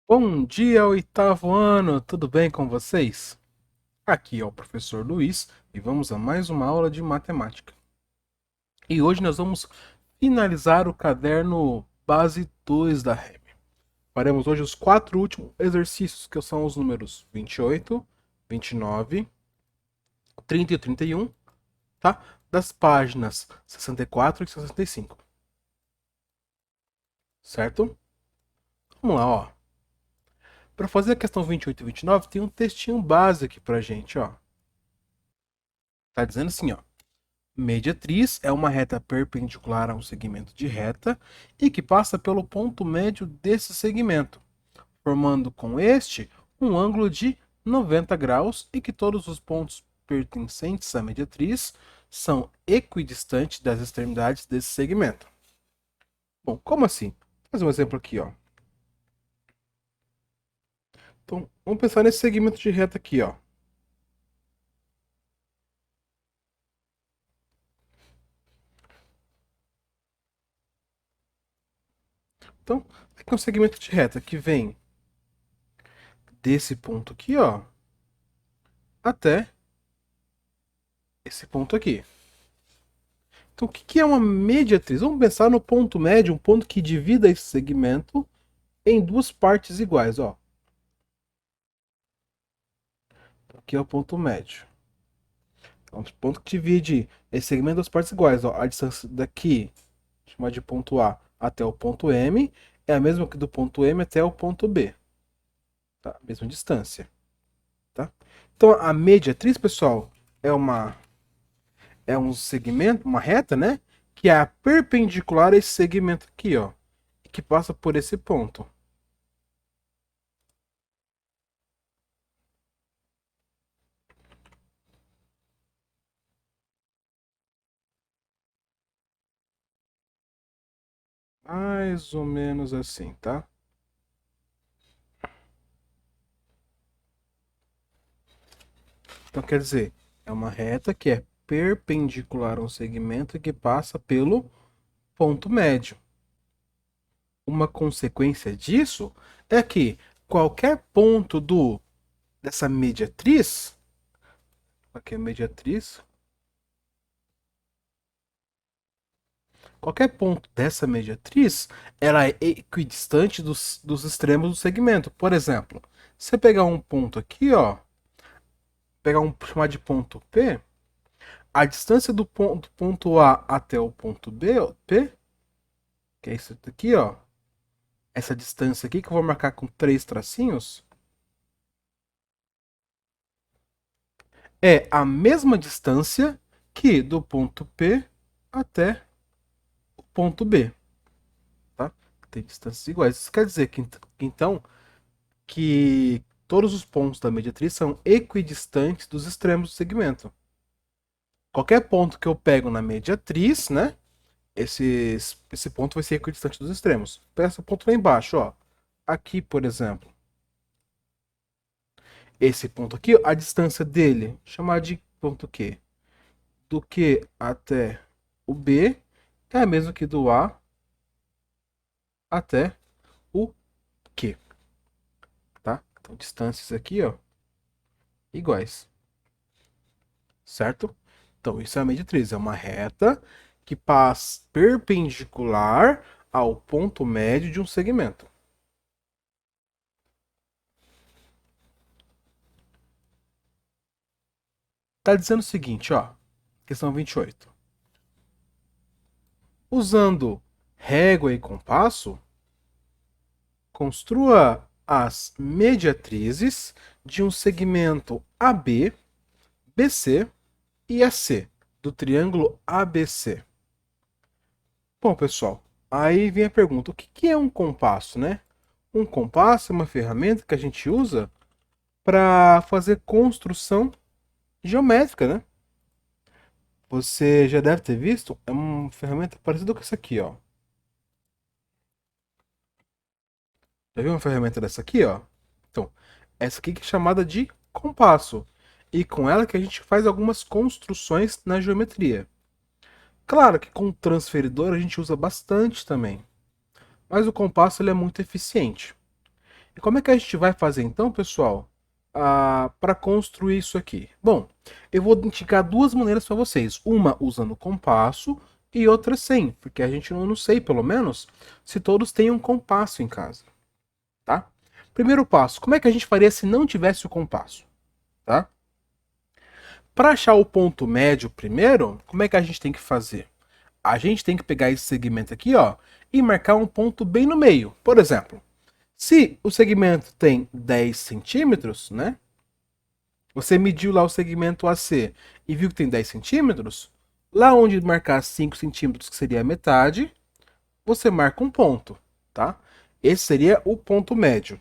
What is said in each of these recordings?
Bom dia, oitavo ano, tudo bem com vocês? Aqui é o professor Luiz e vamos a mais uma aula de matemática. E hoje nós vamos finalizar o caderno base 2 da REM. Faremos hoje os quatro últimos exercícios, que são os números 28, 29, 30 e 31, tá? Das páginas 64 e 65. Certo? Vamos lá, ó. Para fazer a questão 28 e 29, tem um textinho base aqui pra gente, ó. Tá dizendo assim, ó. Mediatriz é uma reta perpendicular a um segmento de reta e que passa pelo ponto médio desse segmento, formando com este um ângulo de 90 graus e que todos os pontos pertencentes à mediatriz são equidistantes das extremidades desse segmento. Bom, como assim? Vou fazer um exemplo aqui, ó. Então, vamos pensar nesse segmento de reta aqui, ó. Então, aqui é um segmento de reta que vem desse ponto aqui, ó, até esse ponto aqui. Então, o que é uma mediatriz? Vamos pensar no ponto médio, um ponto que divida esse segmento em duas partes iguais. Ó. Aqui é o ponto médio. Então, o ponto que divide esse segmento em duas partes iguais. Ó. A distância daqui, chamar de ponto A até o ponto M, é a mesma que do ponto M até o ponto B. Tá? Mesma distância. Tá? Então, a mediatriz, pessoal, é um segmento, uma reta, né? Que é perpendicular a esse segmento aqui, ó. Que passa por esse ponto. Mais ou menos assim, tá? Então quer dizer, é uma reta que é perpendicular a um segmento que passa pelo ponto médio. Uma consequência disso é que qualquer ponto dessa mediatriz, aqui é a mediatriz, qualquer ponto dessa mediatriz, ela é equidistante dos extremos do segmento. Por exemplo, se você pegar um ponto aqui, ó, chamar de ponto P, a distância do ponto A até o ponto B, ó, P, que é isso daqui, ó, essa distância aqui que eu vou marcar com três tracinhos, é a mesma distância que do ponto P até o ponto B, tá? Tem distâncias iguais. Isso quer dizer que então que todos os pontos da mediatriz são equidistantes dos extremos do segmento. Qualquer ponto que eu pego na mediatriz, né? Esse ponto vai ser equidistante dos extremos. Pega esse ponto lá embaixo, ó. Aqui, por exemplo, esse ponto aqui, a distância dele, chamar de ponto Q, do Q até o B é a mesma que do A até o Q, tá? Então, distâncias aqui, ó, iguais, certo? Então, isso é a mediatriz, é uma reta que passa perpendicular ao ponto médio de um segmento. Tá dizendo o seguinte, ó, questão 28. Usando régua e compasso, construa as mediatrizes de um segmento AB, BC e AC do triângulo ABC. Bom, pessoal, aí vem a pergunta: o que é um compasso, né? Um compasso é uma ferramenta que a gente usa para fazer construção geométrica, né? Você já deve ter visto, é uma ferramenta parecida com essa aqui, ó. Já viu uma ferramenta dessa aqui, ó? Então, essa aqui que é chamada de compasso. E com ela que a gente faz algumas construções na geometria. Claro que com o transferidor a gente usa bastante também. Mas o compasso ele é muito eficiente. E como é que a gente vai fazer então, pessoal, para construir isso aqui? Bom, eu vou indicar duas maneiras para vocês. Uma usando compasso e outra sem, porque a gente não sei, pelo menos, se todos têm um compasso em casa, tá? Primeiro passo, como é que a gente faria se não tivesse o compasso, tá? Para achar o ponto médio primeiro, como é que a gente tem que fazer? A gente tem que pegar esse segmento aqui, ó, e marcar um ponto bem no meio. Por exemplo, se o segmento tem 10 centímetros, né? Você mediu lá o segmento AC e viu que tem 10 centímetros, lá onde marcar 5 centímetros, que seria a metade, você marca um ponto, tá? Esse seria o ponto médio.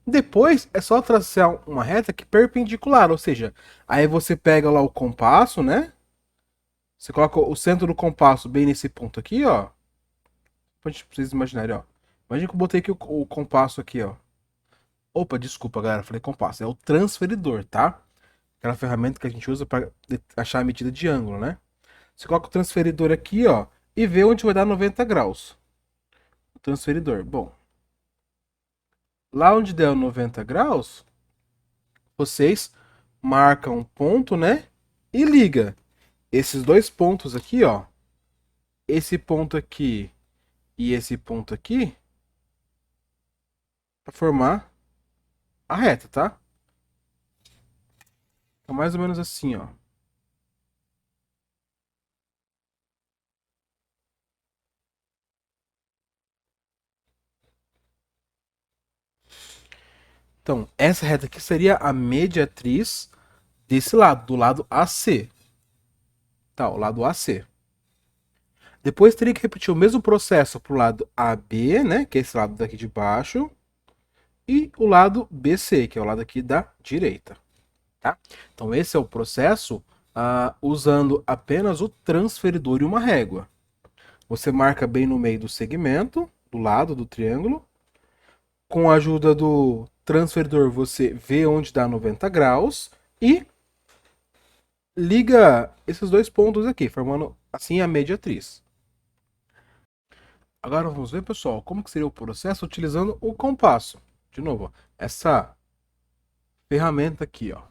Depois é só traçar uma reta que é perpendicular, ou seja, aí você pega lá o compasso, né? Você coloca o centro do compasso bem nesse ponto aqui, ó. Pra vocês imaginarem, ó. Imagina que eu botei aqui o compasso aqui, ó. Opa, desculpa, galera, falei compasso. É o transferidor, tá? Aquela ferramenta que a gente usa para achar a medida de ângulo, né? Você coloca o transferidor aqui, ó, e vê onde vai dar 90 graus. O transferidor. Bom, lá onde der 90 graus, vocês marcam um ponto, né? E liga esses dois pontos aqui, ó. Esse ponto aqui e esse ponto aqui para formar a reta, tá? Então, mais ou menos assim, ó. Então, essa reta aqui seria a mediatriz desse lado, do lado AC. Tá, o lado AC. Depois teria que repetir o mesmo processo para o lado AB, né, que é esse lado daqui de baixo, e o lado BC, que é o lado aqui da direita. Tá? Então, esse é o processo usando apenas o transferidor e uma régua. Você marca bem no meio do segmento, do lado do triângulo. Com a ajuda do transferidor, você vê onde dá 90 graus e liga esses dois pontos aqui, formando assim a mediatriz. Agora vamos ver, pessoal, como que seria o processo utilizando o compasso. De novo, ó, essa ferramenta aqui, ó.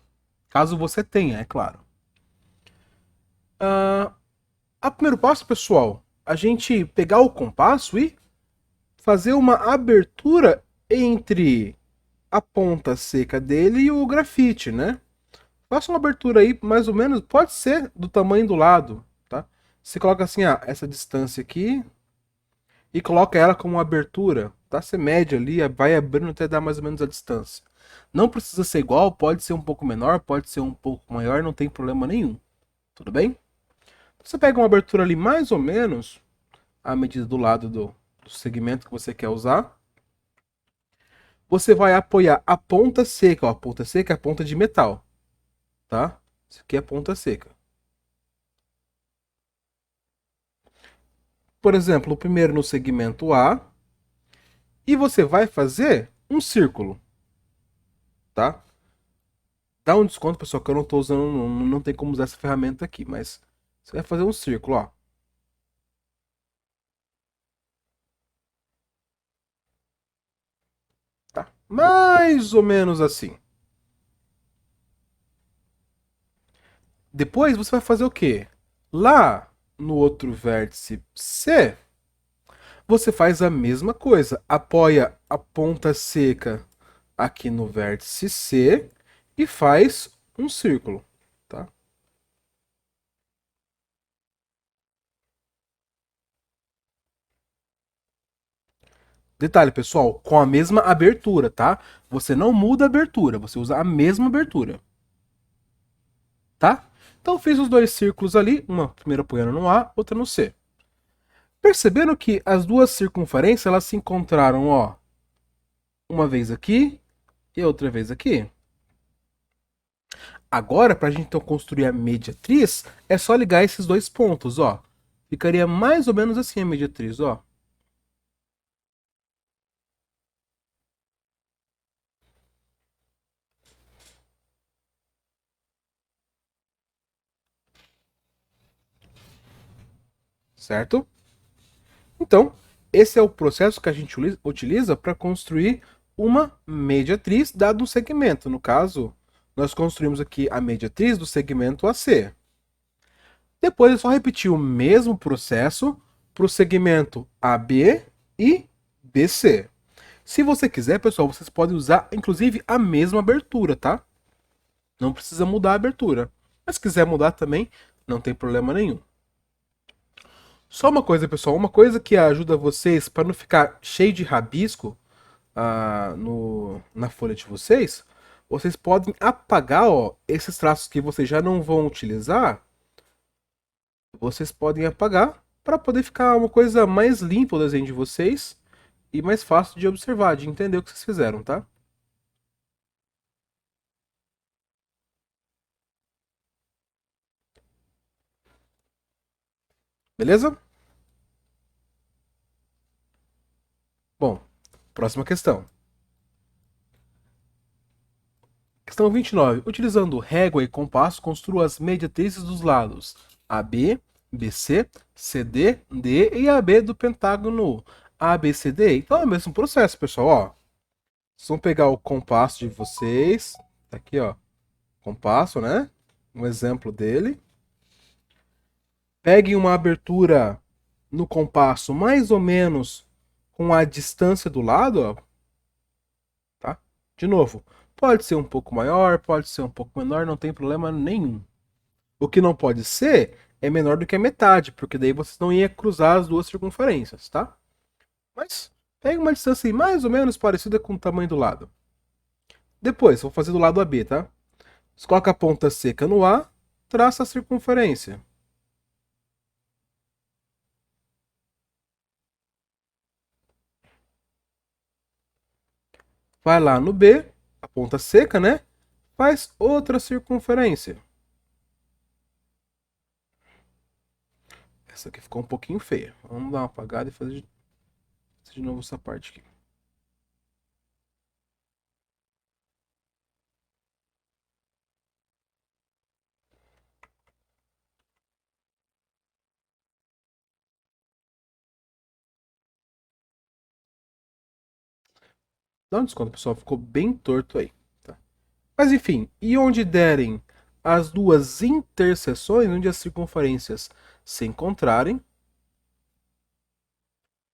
Caso você tenha, é claro. A primeiro passo, pessoal, a gente pegar o compasso e fazer uma abertura entre a ponta seca dele e o grafite, né? Faça uma abertura aí, mais ou menos, pode ser do tamanho do lado, tá? Você coloca assim, essa distância aqui e coloca ela como abertura, tá? Você mede ali, vai abrindo até dar mais ou menos a distância. Não precisa ser igual, pode ser um pouco menor, pode ser um pouco maior, não tem problema nenhum. Tudo bem? Você pega uma abertura ali mais ou menos a medida do lado do segmento que você quer usar. Você vai apoiar a ponta seca, ó, a ponta seca é a ponta de metal, tá? Isso aqui é a ponta seca. Por exemplo, o primeiro no segmento A, e você vai fazer um círculo, tá? Dá um desconto, pessoal, que eu não estou usando, não tem como usar essa ferramenta aqui, mas você vai fazer um círculo, ó. Tá? Mais ou menos assim. Depois você vai fazer o quê? Lá no outro vértice C, você faz a mesma coisa. Apoia a ponta seca aqui no vértice C e faz um círculo, tá? Detalhe, pessoal, com a mesma abertura, tá? Você não muda a abertura, você usa a mesma abertura, tá? Então fiz os dois círculos ali, uma primeira apoiando no A, outra no C. Percebendo que as duas circunferências elas se encontraram, ó, uma vez aqui e outra vez aqui. Agora, para a gente então construir a mediatriz, é só ligar esses dois pontos, ó. Ficaria mais ou menos assim a mediatriz, ó. Certo? Então, esse é o processo que a gente utiliza para construir uma mediatriz dado um segmento. No caso, nós construímos aqui a mediatriz do segmento AC. Depois é só repetir o mesmo processo para o segmento AB e BC. Se você quiser, pessoal, vocês podem usar inclusive a mesma abertura, tá? Não precisa mudar a abertura. Mas se quiser mudar também, não tem problema nenhum. Só uma coisa, pessoal, uma coisa que ajuda vocês para não ficar cheio de rabisco na folha de vocês, vocês podem apagar, ó, esses traços que vocês já não vão utilizar, vocês podem apagar para poder ficar uma coisa mais limpa o desenho de vocês e mais fácil de observar, de entender o que vocês fizeram, tá? Beleza? Bom, próxima questão. Questão 29. Utilizando régua e compasso, construa as mediatrizes dos lados AB, BC, CD, D e AB do pentágono ABCD. Então é o mesmo processo, pessoal. Ó, vocês vão pegar o compasso de vocês. Tá aqui, ó. Compasso, né? Um exemplo dele. Peguem uma abertura no compasso mais ou menos com a distância do lado, ó. Tá? De novo, pode ser um pouco maior, pode ser um pouco menor, não tem problema nenhum. O que não pode ser é menor do que a metade, porque daí vocês não iam cruzar as duas circunferências, tá? Mas pega uma distância mais ou menos parecida com o tamanho do lado. Depois, vou fazer do lado AB, tá? Você coloca a ponta seca no A, traça a circunferência. Vai lá no B, a ponta seca, né? Faz outra circunferência. Essa aqui ficou um pouquinho feia. Vamos dar uma apagada e fazer de novo essa parte aqui. Dá um desconto, pessoal. Ficou bem torto aí. Tá? Mas enfim, e onde derem as duas interseções, onde as circunferências se encontrarem,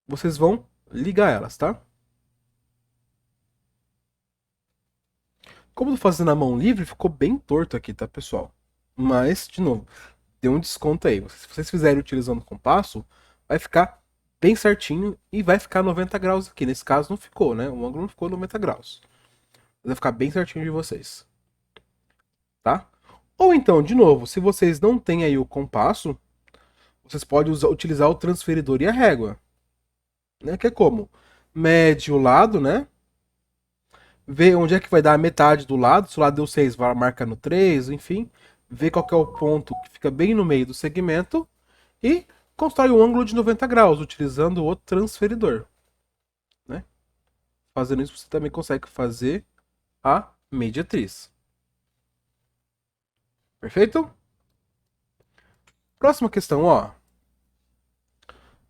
vocês vão ligar elas, tá? Como eu tô fazendo a mão livre, ficou bem torto aqui, tá, pessoal? Mas, de novo, deu um desconto aí. Se vocês fizerem utilizando o compasso, vai ficar bem certinho e vai ficar 90 graus aqui. Nesse caso não ficou, né? O ângulo não ficou 90 graus. Vai ficar bem certinho de vocês, tá? Ou então, de novo, se vocês não têm aí o compasso, vocês podem utilizar o transferidor e a régua, né? Que é como? Mede o lado, né? Vê onde é que vai dar a metade do lado. Se o lado deu 6, vai marcar no 3, enfim. Vê qual é o ponto que fica bem no meio do segmento e constrói um ângulo de 90 graus utilizando o transferidor, né? Fazendo isso, você também consegue fazer a mediatriz. Perfeito? Próxima questão, ó.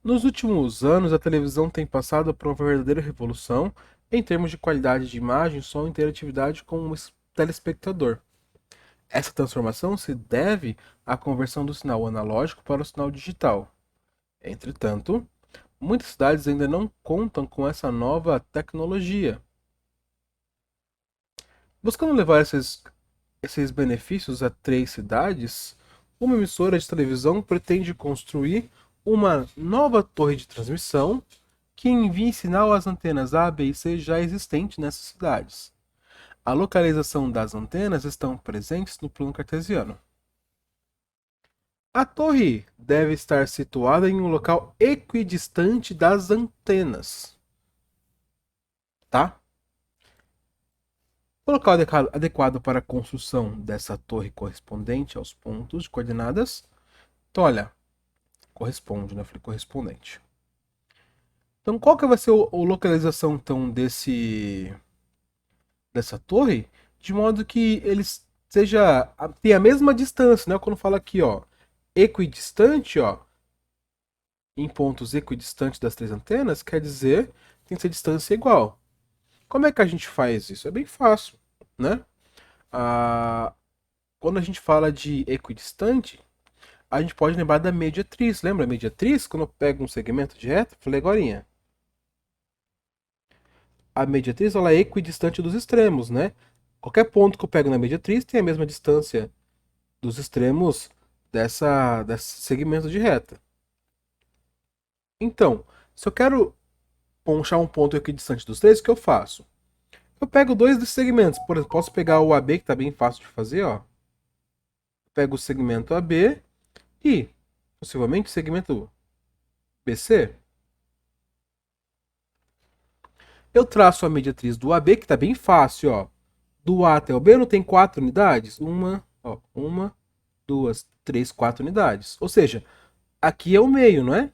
Nos últimos anos, a televisão tem passado por uma verdadeira revolução em termos de qualidade de imagem, som e interatividade com o telespectador. Essa transformação se deve à conversão do sinal analógico para o sinal digital. Entretanto, muitas cidades ainda não contam com essa nova tecnologia. Buscando levar esses benefícios a 3 cidades, uma emissora de televisão pretende construir uma nova torre de transmissão que envie sinal às antenas A, B e C já existentes nessas cidades. A localização das antenas estão presentes no plano cartesiano. A torre deve estar situada em um local equidistante das antenas, tá? O local adequado para a construção dessa torre correspondente aos pontos de coordenadas. Então, olha, corresponde, né? Eu falei correspondente. Então, qual que vai ser a localização então dessa torre, de modo que eles tenha a mesma distância, né? Quando fala aqui, ó, equidistante, ó, em pontos equidistantes das três antenas, quer dizer que tem que ser distância igual. Como é que a gente faz isso? É bem fácil, né? Quando a gente fala de equidistante, a gente pode lembrar da mediatriz. Lembra a mediatriz? Quando eu pego um segmento de reta, falei agorinha. A mediatriz ela é equidistante dos extremos, né? Qualquer ponto que eu pego na mediatriz tem a mesma distância dos extremos desse segmento de reta. Então, se eu quero achar um ponto equidistante dos três, o que eu faço? Eu pego dois desses segmentos. Por exemplo, posso pegar o AB, que está bem fácil de fazer, ó. Pego o segmento AB e, possivelmente, o segmento BC. Eu traço a mediatriz do AB, que está bem fácil, ó. Do A até o B não tem 4 unidades? Uma, duas, três, 4 unidades. Ou seja, aqui é o meio, não é?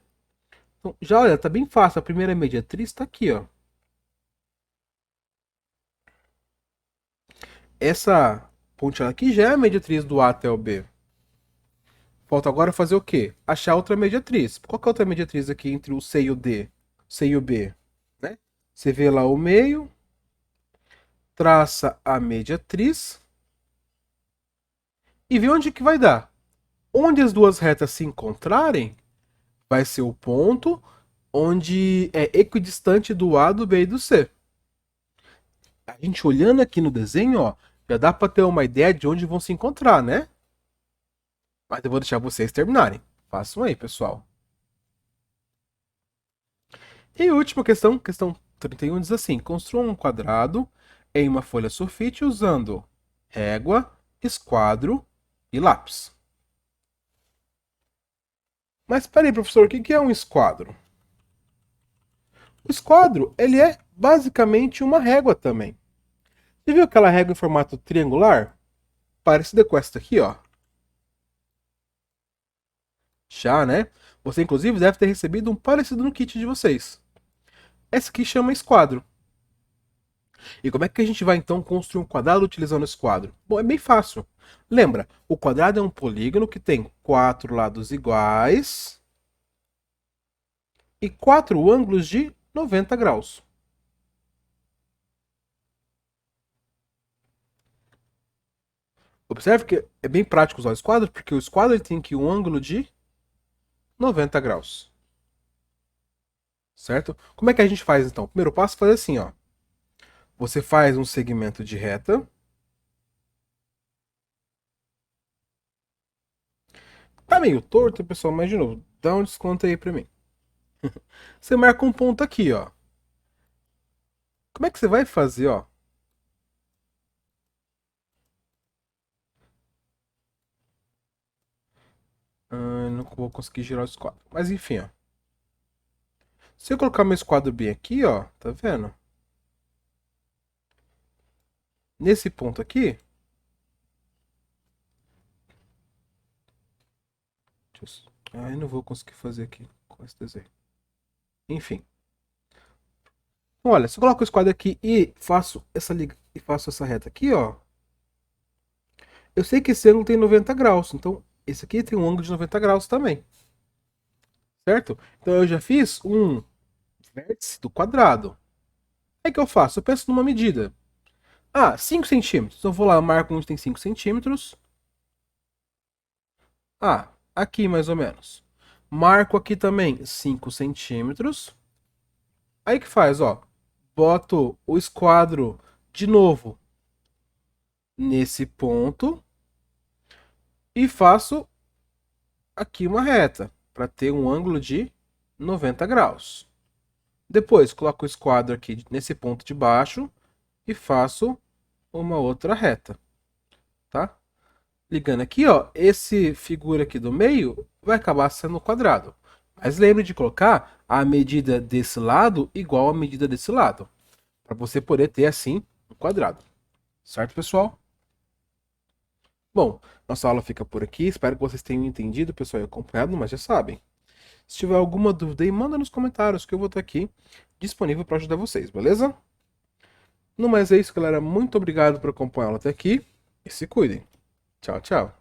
Então, já olha, tá bem fácil. A primeira mediatriz está aqui, ó. Essa ponte aqui já é a mediatriz do A até o B. Falta agora fazer o quê? Achar outra mediatriz. Qual que é a outra mediatriz aqui entre o C e o D? C e o B, né? Você vê lá o meio, traça a mediatriz e vê onde que vai dar. Onde as duas retas se encontrarem, vai ser o ponto onde é equidistante do A, do B e do C. A gente olhando aqui no desenho, ó, já dá para ter uma ideia de onde vão se encontrar, né? Mas eu vou deixar vocês terminarem. Façam aí, pessoal. E a última questão, questão 31, diz assim: construa um quadrado em uma folha sulfite usando régua, esquadro e lápis. Mas peraí, professor, o que é um esquadro? O esquadro, ele é basicamente uma régua também. Você viu aquela régua em formato triangular? Parecida com esta aqui, ó. Já, né? Você, inclusive, deve ter recebido um parecido no kit de vocês. Essa aqui chama esquadro. E como é que a gente vai, então, construir um quadrado utilizando esse quadro? Bom, é bem fácil. Lembra, o quadrado é um polígono que tem 4 lados iguais e 4 ângulos de 90 graus. Observe que é bem prático usar o esquadro, porque o esquadro tem aqui um ângulo de 90 graus. Certo? Como é que a gente faz, então? O primeiro passo é fazer assim, ó. Você faz um segmento de reta. Tá meio torto, pessoal, mas de novo, dá um desconto aí pra mim. Você marca um ponto aqui, ó. Como é que você vai fazer, ó? Não vou conseguir girar o esquadro. Mas enfim, ó. Se eu colocar meu esquadro bem aqui, ó, tá vendo? Nesse ponto aqui. Eu não vou conseguir fazer aqui com esse desenho. Enfim. Então, olha, se eu coloco o esquadro aqui e faço essa liga e faço essa reta aqui, ó. Eu sei que esse ângulo tem 90 graus. Então, esse aqui tem um ângulo de 90 graus também. Certo? Então eu já fiz um vértice do quadrado. Aí que eu faço? Eu penso numa medida. 5 centímetros. Então eu vou lá, marco onde tem 5 centímetros. Aqui mais ou menos. Marco aqui também 5 centímetros. Aí que faz, ó. Boto o esquadro de novo nesse ponto. E faço aqui uma reta, para ter um ângulo de 90 graus. Depois, coloco o esquadro aqui nesse ponto de baixo e faço uma outra reta, tá? Ligando aqui, ó, esse figura aqui do meio vai acabar sendo quadrado. Mas lembre de colocar a medida desse lado igual à medida desse lado, para você poder ter assim um quadrado. Certo, pessoal? Bom, nossa aula fica por aqui. Espero que vocês tenham entendido, pessoal, e acompanhado, mas já sabem. Se tiver alguma dúvida aí, manda nos comentários que eu vou estar aqui disponível para ajudar vocês, beleza? No mais é isso, galera. Muito obrigado por acompanhá-la até aqui e se cuidem. Tchau, tchau.